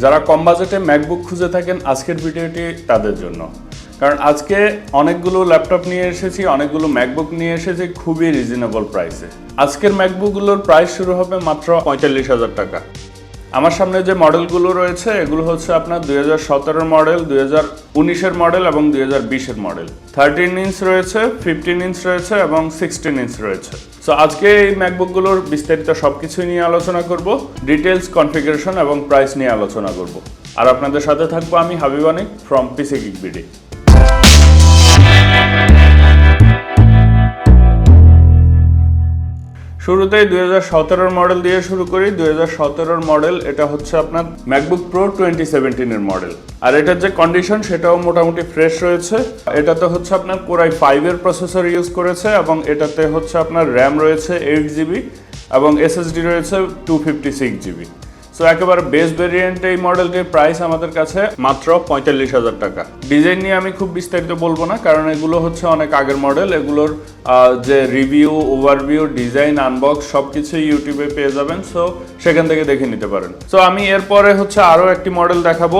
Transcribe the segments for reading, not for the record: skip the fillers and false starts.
যারা কম বাজেটে ম্যাকবুক খুঁজে থাকেন আজকের ভিডিওটি তাদের জন্য। কারণ আজকে অনেকগুলো ল্যাপটপ নিয়ে এসেছি, অনেকগুলো ম্যাকবুক নিয়ে এসেছি খুবই রিজনেবল প্রাইসে। আজকের ম্যাকবুকগুলোর প্রাইস শুরু হবে মাত্র ৪৫,০০০ টাকা। আমার সামনে যে মডেলগুলো রয়েছে এগুলো হচ্ছে আপনার 2017 মডেল, 2019-এর মডেল এবং 2020-এর মডেল। 13 ইঞ্চ রয়েছে, 15 ইঞ্চ রয়েছে এবং 16 ইঞ্চ রয়েছে। সো আজকে এই ম্যাকবুকগুলোর বিস্তারিত সবকিছু নিয়ে আলোচনা করব, ডিটেলস, কনফিগারেশন এবং প্রাইস নিয়ে আলোচনা করব। আর আপনাদের সাথে থাকবো আমি হাবিব অনিক ফ্রম পিসি গিগ বিডি। শুরুতেই 2017 মডেল দিয়ে শুরু করি। 2017 মডেল, এটা হচ্ছে আপনার ম্যাকবুক প্রো 2017-এর মডেল। আর এটার যে কন্ডিশন সেটাও মোটামুটি ফ্রেশ রয়েছে। এটাতে হচ্ছে আপনার কোরাই 5-এর প্রসেসর ইউজ করেছে এবং এটাতে হচ্ছে আপনার র্যাম রয়েছে 8GB এবং এসএসডি রয়েছে 256GB। সো একেবারে বেস ভেরিয়েন্ট এই মডেলটির প্রাইস আমাদের কাছে মাত্র ৪৫,০০০ টাকা। ডিজাইন নিয়ে আমি খুব বিস্তারিত বলবো না, কারণ এগুলো হচ্ছে অনেক আগের মডেল। এগুলোর যে রিভিউ, ওভারভিউ, ডিজাইন, আনবক্স সবকিছু ইউটিউবে পেয়ে যাবেন। সো সেখান থেকে দেখে নিতে পারেন। সো আমি এরপরে হচ্ছে আরও একটি মডেল দেখাবো।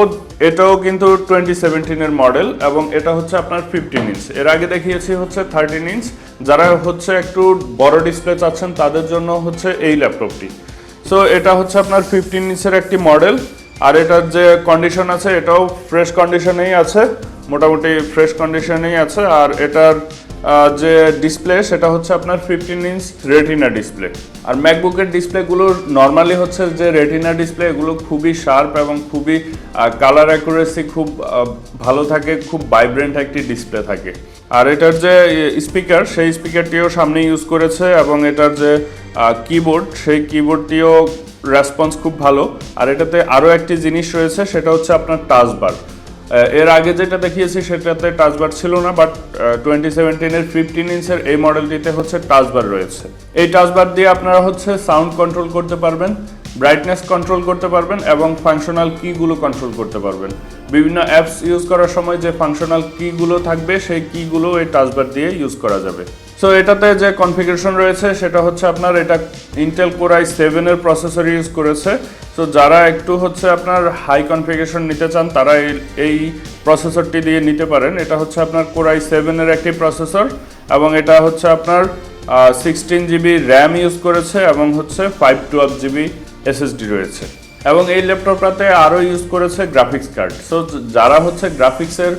এটাও কিন্তু 2017-এর মডেল এবং এটা হচ্ছে আপনার 15 ইঞ্চ। এর আগে দেখিয়েছি হচ্ছে 13 ইঞ্চ। যারা হচ্ছে একটু বড় ডিসপ্লে চাচ্ছেন তাদের জন্য হচ্ছে এই ল্যাপটপটি। সো এটা হচ্ছে আপনার 15 ইঞ্চের একটি মডেল। আর এটার যে কন্ডিশন আছে এটাও ফ্রেশ কন্ডিশনেই আছে, মোটামুটি ফ্রেশ কন্ডিশনেই আছে। আর এটার যে ডিসপ্লে সেটা হচ্ছে আপনার 15 ইঞ্চ রেটিনা ডিসপ্লে। আর ম্যাকবুকের ডিসপ্লেগুলো নর্মালি হচ্ছে যে রেটিনা ডিসপ্লে, এগুলো খুবই শার্প এবং খুবই কালার অ্যাকুরেসি খুব ভালো থাকে, খুব ভাইব্রেন্ট একটি ডিসপ্লে থাকে। আর এটার যে স্পিকার, সেই স্পিকারটিও সামনে ইউজ করেছে এবং এটার যে কিবোর্ড, সেই কিবোর্ডটিও রেসপন্স খুব ভালো। আর এটাতে আরও একটি জিনিস রয়েছে, সেটা হচ্ছে আপনার টাচবার। এর আগে যেটা দেখিয়েছি সেটাতে টাচবার ছিল না, বাট 2017-এর 15 ইঞ্চের এই মডেলটিতে হচ্ছে টাচবার রয়েছে। এই টাচবার দিয়ে আপনারা হচ্ছে সাউন্ড কন্ট্রোল করতে পারবেন, ব্রাইটনেস কন্ট্রোল করতে পারবেন এবং ফাংশনাল কিগুলো কন্ট্রোল করতে পারবেন। বিভিন্ন অ্যাপস ইউজ করার সময় যে ফাংশনাল কিগুলো থাকবে সেই কিগুলো এই টাচবার দিয়ে ইউজ করা যাবে। সো এটাতে যে কনফিগারেশন রয়েছে সেটা হচ্ছে আপনার এটা ইন্টেল কোরাই 7-এর প্রসেসর ইউজ করেছে। সো যারা একটু হচ্ছে আপনার হাই কনফিগারেশন নিতে চান তারা এই প্রসেসরটি দিয়ে নিতে পারেন। এটা হচ্ছে আপনার কোরাই 7-এর একটি প্রসেসর এবং এটা হচ্ছে আপনার 16GB র্যাম ইউজ করেছে এবং হচ্ছে 512GB এসএসডি রয়েছে। এবং এই ল্যাপটপটাতে আরও ইউজ করেছে গ্রাফিক্স কার্ড। সো যারা হচ্ছে গ্রাফিক্সের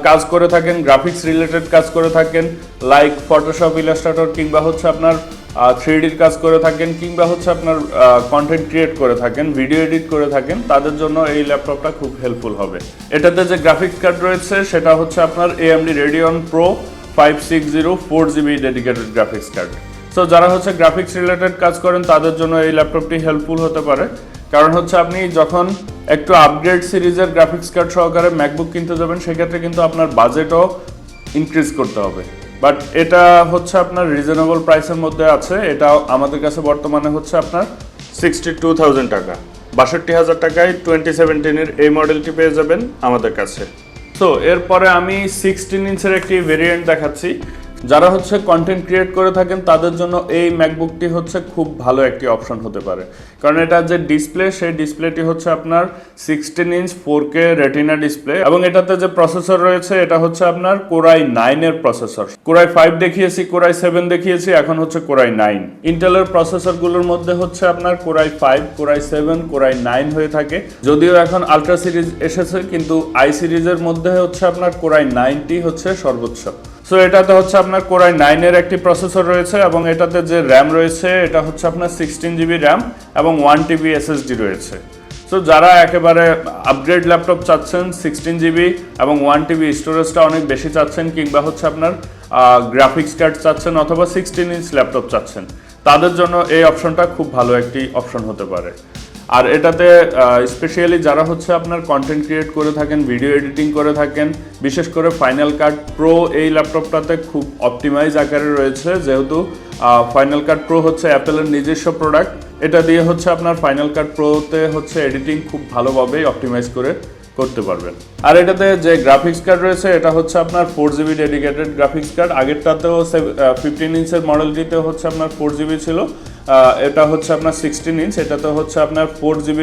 কাজ করে থাকেন, গ্রাফিক্স রিলেটেড কাজ করে থাকেন, লাইক ফটোশপ, ইলাস্ট্রেটর কিংবা হচ্ছে আপনার 3Dর কাজ করে থাকেন, কিংবা হচ্ছে আপনার কন্টেন্ট ক্রিয়েট করে থাকেন, ভিডিও এডিট করে থাকেন, তাদের জন্য এই ল্যাপটপটা খুব হেল্পফুল হবে। এটাতে যে গ্রাফিক্স কার্ড রয়েছে সেটা হচ্ছে আপনার AMD Radeon Pro 560 4GB dedicated graphics card. So যারা হচ্ছে গ্রাফিক্স রিলেটেড কাজ করেন তাদের জন্য এই ল্যাপটপটি হেল্পফুল হতে পারে। কারণ হচ্ছে আপনি যখন একটু আপগ্রেড সিরিজের গ্রাফিক্স কার্ড সহকারে ম্যাকবুক কিনতে যাবেন সেক্ষেত্রে কিন্তু আপনার বাজেটও ইনক্রিজ করতে হবে। বাট এটা হচ্ছে আপনার রিজনেবল প্রাইসের মধ্যে আছে। এটা আমাদের কাছে বর্তমানে হচ্ছে আপনার 62,000 টাকা, ৬২,০০০ টাকায় 2017-এর এই মডেলটি পেয়ে যাবেন আমাদের কাছে। সো এরপরে আমি 16 ইঞ্চের একটি ভেরিয়েন্ট দেখাচ্ছি। যারা হচ্ছে কন্টেন্ট ক্রিয়েট করে থাকেন তাদের জন্য এই ম্যাকবুকটি হচ্ছে খুব ভালো একটি অপশন হতে পারে। কারণ এটা যে ডিসপ্লে, সেই ডিসপ্লেটি হচ্ছে আপনার 16 ইঞ্চ 4K রেটিনা ডিসপ্লে এবং এটাতে যে প্রসেসর রয়েছে এটা হচ্ছে আপনার কোরাই 9-এর প্রসেসর। কোরাই 5 দেখিয়েছি, কোরাই 7 দেখিয়েছি, এখন হচ্ছে কোরাই 9। ইন্টেলের প্রসেসরগুলোর মধ্যে হচ্ছে আপনার কোরাই 5, কোরাই 7, কোরাই 9 হয়ে থাকে। যদিও এখন আলট্রা সিরিজ এসেছে, কিন্তু আই সিরিজের মধ্যে হচ্ছে আপনার কোরাই 9টি হচ্ছে সর্বোচ্চ। সো এটাতে হচ্ছে আপনার কোরাই 9-এর একটি প্রসেসর রয়েছে এবং এটাতে যে র্যাম রয়েছে এটা হচ্ছে আপনার 16GB র্যাম এবং 1TB এসএসডি রয়েছে। সো যারা একেবারে আপগ্রেড ল্যাপটপ চাচ্ছেন, 16GB এবং 1TB স্টোরেজটা অনেক বেশি চাচ্ছেন, কিংবা হচ্ছে আপনার গ্রাফিক্স কার্ড চাচ্ছেন অথবা 16 ইঞ্চ ল্যাপটপ চাচ্ছেন, তাদের জন্য এই অপশনটা খুব ভালো একটি অপশন হতে পারে। আর এটাতে স্পেশালি যারা হচ্ছে আপনার কন্টেন্ট ক্রিয়েট করে থাকেন, ভিডিও এডিটিং করে থাকেন, বিশেষ করে ফাইনাল কাট প্রো এই ল্যাপটপটাতে খুব অপটিমাইজ আকারে রয়েছে। যেহেতু ফাইনাল কাট প্রো হচ্ছে অ্যাপেলের নিজস্ব প্রোডাক্ট, এটা দিয়ে হচ্ছে আপনার ফাইনাল কাট প্রোতে হচ্ছে এডিটিং খুব ভালোভাবেই অপটিমাইজ করতে পারবেন। আর এটাতে যে গ্রাফিক্স কার্ড রয়েছে এটা হচ্ছে আপনার 4GB ডেডিকেটেড গ্রাফিক্স কার্ড। আগেরটাতেও 15 ইঞ্চের মডেলটিতে হচ্ছে আপনার 4GB ছিল, এটা হচ্ছে আপনার 16 ইঞ্চ, এটাতে হচ্ছে আপনার 4GB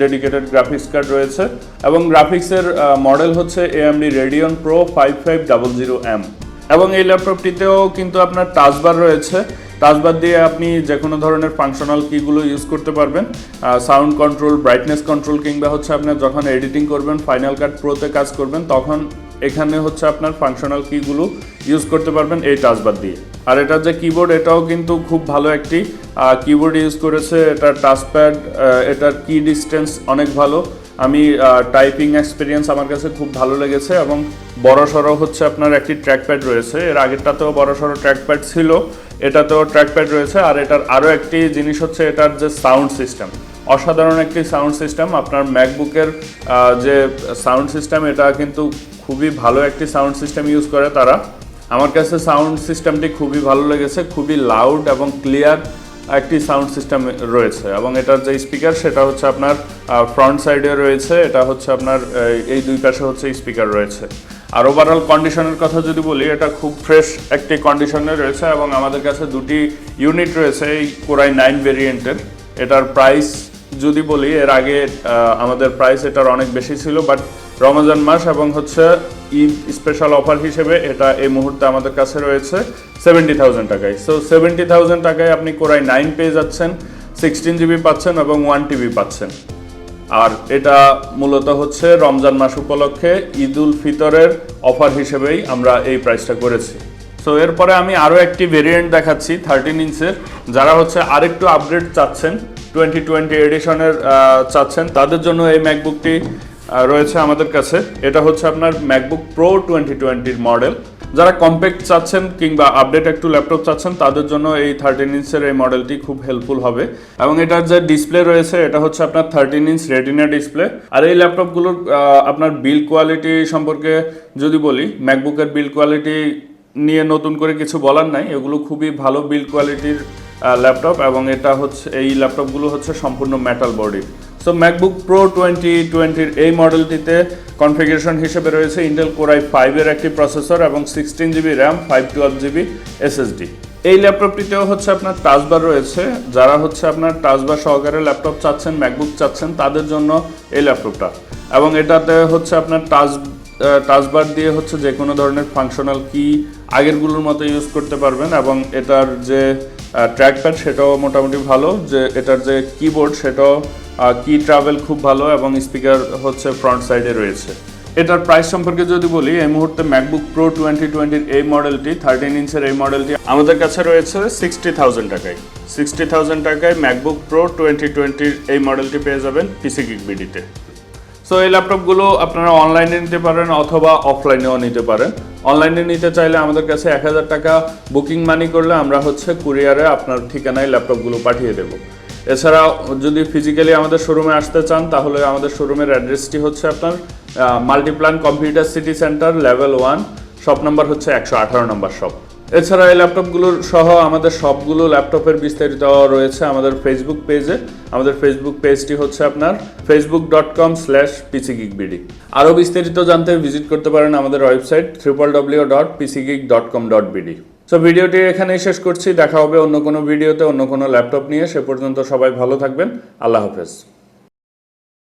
ডেডিকেটেড গ্রাফিক্স কার্ড রয়েছে এবং গ্রাফিক্সের মডেল হচ্ছে AMD Radeon Pro 5500M। এবং এই ল্যাপটপটিতেও কিন্তু আপনার টাচবার রয়েছে। টাচবার দিয়ে আপনি যে কোনো ধরনের ফাংশনাল কিগুলো ইউজ করতে পারবেন, সাউন্ড কন্ট্রোল, ব্রাইটনেস কন্ট্রোল, কিংবা হচ্ছে আপনার যখন এডিটিং করবেন, ফাইনাল কাট প্রোতে কাজ করবেন, তখন এখানে হচ্ছে আপনার ফাংশনাল কিগুলো ইউজ করতে পারবেন এই টাচবার দিয়ে। আর এটার যে কিবোর্ড, এটাও কিন্তু খুব ভালো একটি কিবোর্ড ইউজ করেছে। এটার টাচপ্যাড, এটার কি ডিস্টেন্স অনেক ভালো। আমি টাইপিং এক্সপিরিয়েন্স আমার কাছে খুব ভালো লেগেছে এবং বড়সড় হচ্ছে আপনার একটি ট্র্যাকপ্যাড রয়েছে। এর আগেরটাতেও বড়সড় ট্র্যাকপ্যাড ছিল, এটাতেও ট্র্যাকপ্যাড রয়েছে। আর এটার আরও একটি জিনিস হচ্ছে এটার যে সাউন্ড সিস্টেম, অসাধারণ একটি সাউন্ড সিস্টেম। আপনার ম্যাকবুকের যে সাউন্ড সিস্টেম, এটা কিন্তু খুবই ভালো একটি সাউন্ড সিস্টেম ইউজ করে তারা। আমার কাছে সাউন্ড সিস্টেমটি খুবই ভালো লেগেছে, খুবই লাউড এবং ক্লিয়ার একটি সাউন্ড সিস্টেম রয়েছে। এবং এটার যে স্পিকার, সেটা হচ্ছে আপনার ফ্রন্ট সাইডে রয়েছে, এটা হচ্ছে আপনার এই দুই পাশে হচ্ছে স্পিকার রয়েছে। আর ওভারঅল কন্ডিশনের কথা যদি বলি, এটা খুব ফ্রেশ একটি কন্ডিশনে রয়েছে এবং আমাদের কাছে দুটি ইউনিট রয়েছে এই Core i9 ভেরিয়েন্টের। এটার প্রাইস যদি বলি, এর আগে আমাদের প্রাইস এটার অনেক বেশি ছিল, বাট রমজান মাস এবং হচ্ছে ঈদ স্পেশাল অফার হিসেবে এটা এই মুহূর্তে আমাদের কাছে রয়েছে 70,000 টাকায়। সো 70,000 টাকায় আপনি Core i9 পেয়ে যাচ্ছেন, 16GB পাচ্ছেন এবং 1TB পাচ্ছেন। আর এটা মূলত হচ্ছে রমজান মাস উপলক্ষে ঈদ উল ফিতরের অফার হিসেবেই আমরা এই প্রাইসটা করেছি। সো এরপরে আমি আরও একটি ভেরিয়েন্ট দেখাচ্ছি 13 ইঞ্চের। যারা হচ্ছে আরেকটু আপগ্রেড চাচ্ছেন, 2020 এডিশনের চাচ্ছেন, তাদের জন্য এই ম্যাকবুকটি রয়েছে আমাদের কাছে। এটা হচ্ছে আপনার ম্যাকবুক প্রো 2020 মডেল। যারা কম্প্যাক্ট চাচ্ছেন কিংবা আপডেট একটু ল্যাপটপ চাচ্ছেন, তাদের জন্য এই 13 ইঞ্চের এই মডেলটি খুব হেল্পফুল হবে। এবং এটার যে ডিসপ্লে রয়েছে, এটা হচ্ছে আপনার 13 ইঞ্চ রেটিনা ডিসপ্লে। আর এই ল্যাপটপগুলোর আপনার বিল্ড কোয়ালিটি সম্পর্কে যদি বলি, ম্যাকবুকের বিল্ড কোয়ালিটি নিয়ে নতুন করে কিছু বলার নাই, এগুলো খুবই ভালো বিল্ড কোয়ালিটির ল্যাপটপ। এবং এটা হচ্ছে, এই ল্যাপটপগুলো হচ্ছে সম্পূর্ণ মেটাল বডির। সো ম্যাকবুক প্রো 2020 এই মডেলটিতে কনফিগারেশন হিসেবে রয়েছে ইন্টেল Core i5 এর একটি প্রসেসর এবং 16GB র্যাম, 512GB SSD। এই ল্যাপটপটিতেও হচ্ছে আপনার টাচবার রয়েছে। যারা হচ্ছে আপনার টাচবার সহকারে ল্যাপটপ চাচ্ছেন, ম্যাকবুক চাচ্ছেন, তাদের জন্য এই ল্যাপটপটা। এবং এটাতে হচ্ছে আপনার টাচবার দিয়ে হচ্ছে যে কোনো ধরনের ফাংশনাল কি আগেরগুলোর মতো ইউজ করতে পারবেন। এবং এটার যে ট্র্যাকপ্যাড, সেটাও মোটামুটি ভালো। যে এটার যে কিবোর্ড, সেটাও কি ট্রাভেল খুব ভালো এবং স্পিকার হচ্ছে ফ্রন্ট সাইডে রয়েছে। এটার প্রাইস সম্পর্কে যদি বলি, এই মুহূর্তে ম্যাকবুক প্রো 2020 এই মডেলটি, 13 ইঞ্চের এই মডেলটি আমাদের কাছে রয়েছে 60,000 টাকায়। 60,000 টাকায় ম্যাকবুক প্রো 2020 এই মডেলটি পেয়ে যাবেন পিসি গিগ বিডিতে। সো এই ল্যাপটপগুলো আপনারা অনলাইনে নিতে পারেন অথবা অফলাইনেও নিতে পারেন। অনলাইনে নিতে চাইলে আমাদের কাছে 1000 টাকা বুকিং মানি করলে আমরা হচ্ছে কুরিয়ারে আপনার ঠিকানায় ল্যাপটপগুলো পাঠিয়ে দেব। এছাড়া যদি ফিজিক্যালি আমাদের শোরুমে আসতে চান, তাহলে আমাদের শোরুমের অ্যাড্রেসটি হচ্ছে আপনার Multiplan computer city centre level 1, shop number হচ্ছে 118 নম্বর শপ। এছাড়া এই ল্যাপটপগুলোর সহ আমাদের সবগুলো ল্যাপটপের বিস্তারিত রয়েছে আমাদের ফেসবুক পেজে। আমাদের ফেসবুক পেজটি হচ্ছে আপনার facebook.com/pcgeekbd। আরও বিস্তারিত জানতে ভিজিট করতে পারেন আমাদের ওয়েবসাইট www.pcgeek.com.bd। সো ভিডিওটি এখানেই শেষ করছি। দেখা হবে অন্য কোনো ভিডিওতে অন্য কোনো ল্যাপটপ নিয়ে। সে পর্যন্ত সবাই ভালো থাকবেন। আল্লাহ হাফেজ।